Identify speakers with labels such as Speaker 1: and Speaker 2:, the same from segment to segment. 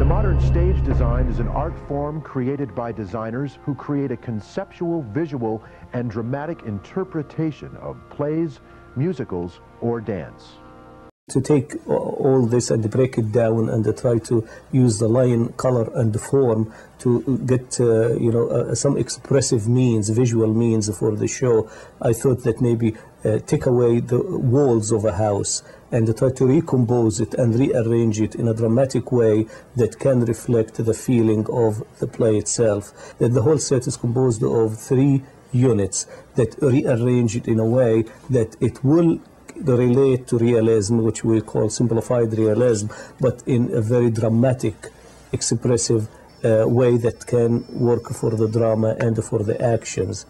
Speaker 1: The modern stage design is an art form created by designers who create a conceptual, visual, and dramatic interpretation of plays, musicals, or dance.
Speaker 2: To take all this and break it down and try to use the line, color, and form to get some expressive means, visual means for the show, I thought that maybe take away the walls of a house and try to recompose it and rearrange it in a dramatic way that can reflect the feeling of the play itself. That the whole set is composed of 3 units that rearrange it in a way that it will relate to realism, which we call simplified realism, but in a very dramatic, expressive way that can work for the drama and for the actions.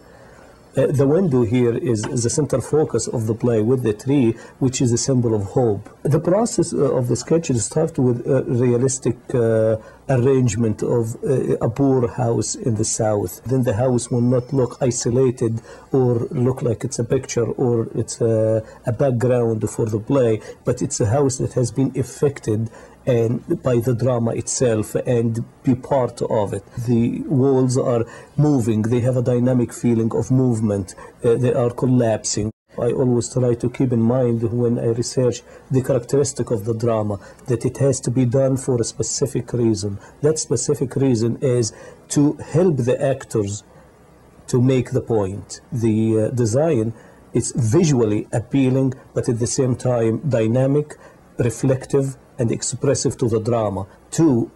Speaker 2: The window here is the center focus of the play with the tree, which is a symbol of hope. The process of the sketches starts with a realistic arrangement of a poor house in the south. Then the house will not look isolated or look like it's a picture or it's a background for the play, but it's a house that has been affected and by the drama itself and be part of it. The walls are moving, they have a dynamic feeling of movement, they are collapsing. I always try to keep in mind when I research the characteristic of the drama that it has to be done for a specific reason. That specific reason is to help the actors to make the point. The design is visually appealing, but at the same time dynamic, reflective, and expressive to the drama to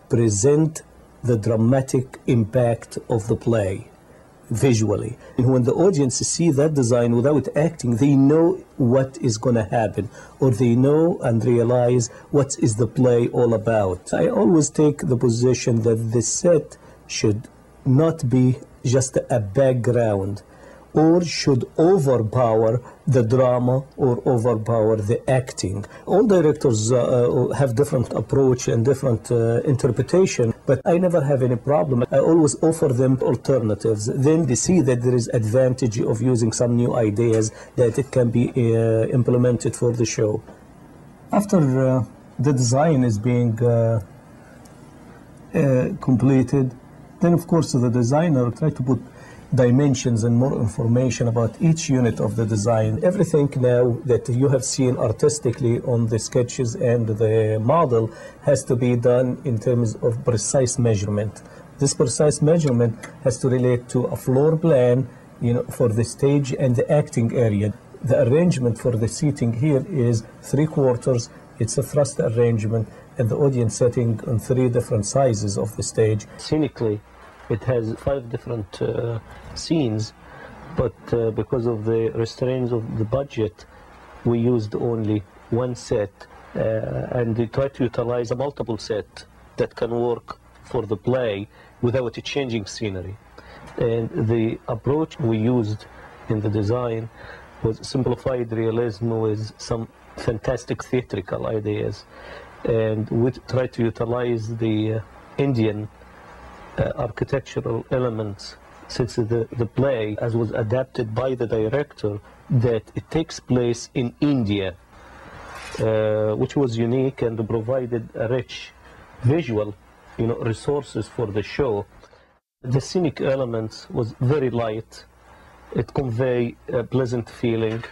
Speaker 2: present the dramatic impact of the play visually. And when the audience see that design without acting, they know what is going to happen, or they know and realize what is the play all about. I always take the position that the set should not be just a background, or should overpower the drama or overpower the acting. All directors have different approach and different interpretation, but I never have any problem. I always offer them alternatives. Then they see that there is advantage of using some new ideas that it can be implemented for the show. After the design is being completed, then of course the designer tries to put dimensions and more information about each unit of the design. Everything now that you have seen artistically on the sketches and the model has to be done in terms of precise measurement. This precise measurement has to relate to a floor plan, for the stage and the acting area. The arrangement for the seating here is 3/4. It's a thrust arrangement, and the audience setting on 3 different sizes of the stage. Scenically, it has 5 different scenes, but because of the restraints of the budget, we used only 1 set, and we try to utilize a multiple set that can work for the play without changing scenery. And the approach we used in the design was simplified realism with some fantastic theatrical ideas, and we try to utilize the Indian architectural elements, since the play, as was adapted by the director, that it takes place in India, which was unique and provided a rich visual resources for the show. The scenic elements was very light. It convey a pleasant feeling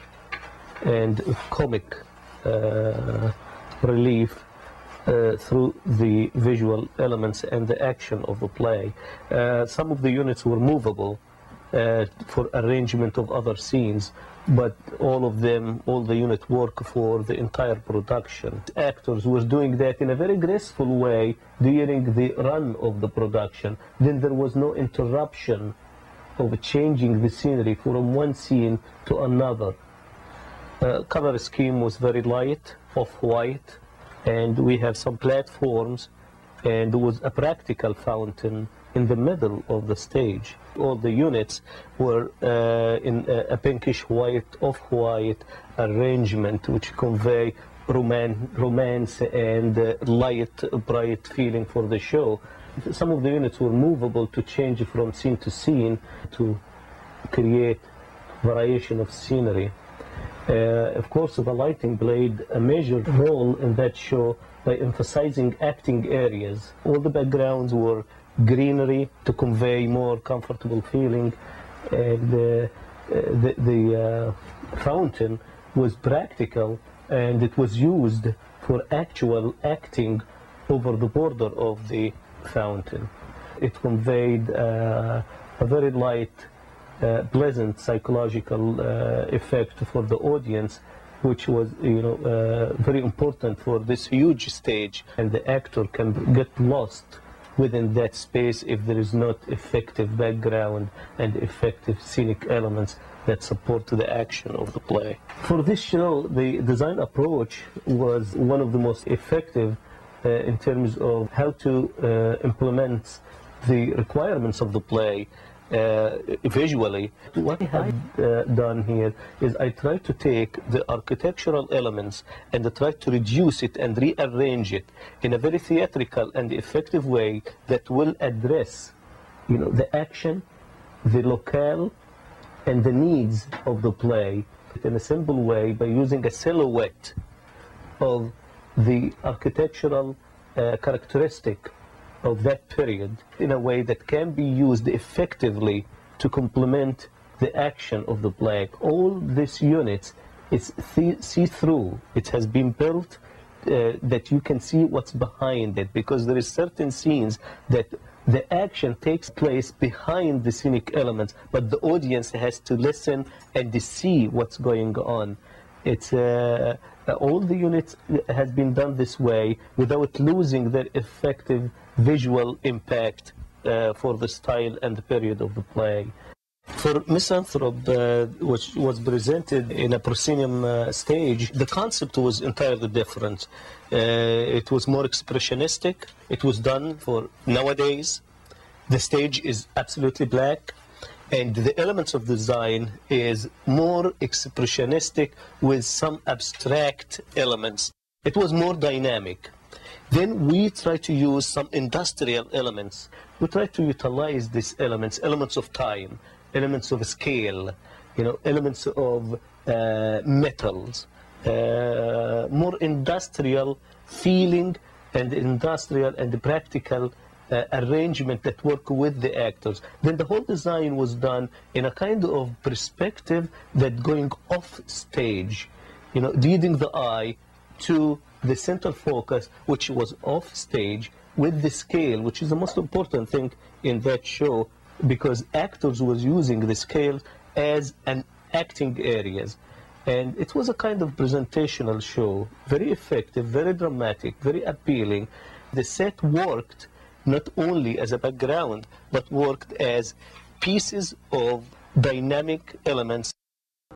Speaker 2: and comic relief through the visual elements and the action of the play. Some of the units were movable for arrangement of other scenes, but all the units work for the entire production. Actors were doing that in a very graceful way during the run of the production. Then there was no interruption of changing the scenery from one scene to another. Color scheme was very light, off-white, and we have some platforms, and there was a practical fountain in the middle of the stage. All the units were in a pinkish white, off-white arrangement, which convey romance and light, bright feeling for the show. Some of the units were movable to change from scene to scene to create variation of scenery. Of course, the lighting played a major role in that show by emphasizing acting areas. All the backgrounds were greenery to convey more comfortable feeling, and the fountain was practical, and it was used for actual acting over the border of the fountain. It conveyed a very light, pleasant psychological effect for the audience, which was, very important for this huge stage, and the actor can get lost within that space if there is not effective background and effective scenic elements that support the action of the play. For this show, the design approach was one of the most effective in terms of how to implement the requirements of the play visually. What I have done here is I try to take the architectural elements and I try to reduce it and rearrange it in a very theatrical and effective way that will address, the action, the locale, and the needs of the play in a simple way by using a silhouette of the architectural characteristic of that period in a way that can be used effectively to complement the action of the play. All these units is see-through. It has been built that you can see what's behind it, because there is certain scenes that the action takes place behind the scenic elements, but the audience has to listen and see what's going on. It's all the units has been done this way without losing their effective visual impact for the style and the period of the play. For Misanthrope, which was presented in a proscenium stage, the concept was entirely different. It was more expressionistic. It was done for nowadays. The stage is absolutely black, and the elements of design is more expressionistic with some abstract elements. It was more dynamic. Then we try to use some industrial elements. We try to utilize these elements, elements of time, elements of scale, elements of metals, more industrial feeling and industrial and practical arrangement that work with the actors. Then the whole design was done in a kind of perspective that going off stage, leading the eye to the center focus, which was off stage, with the scale, which is the most important thing in that show, because actors was using the scale as an acting areas. And it was a kind of presentational show, very effective, very dramatic, very appealing. The set worked not only as a background, but worked as pieces of dynamic elements.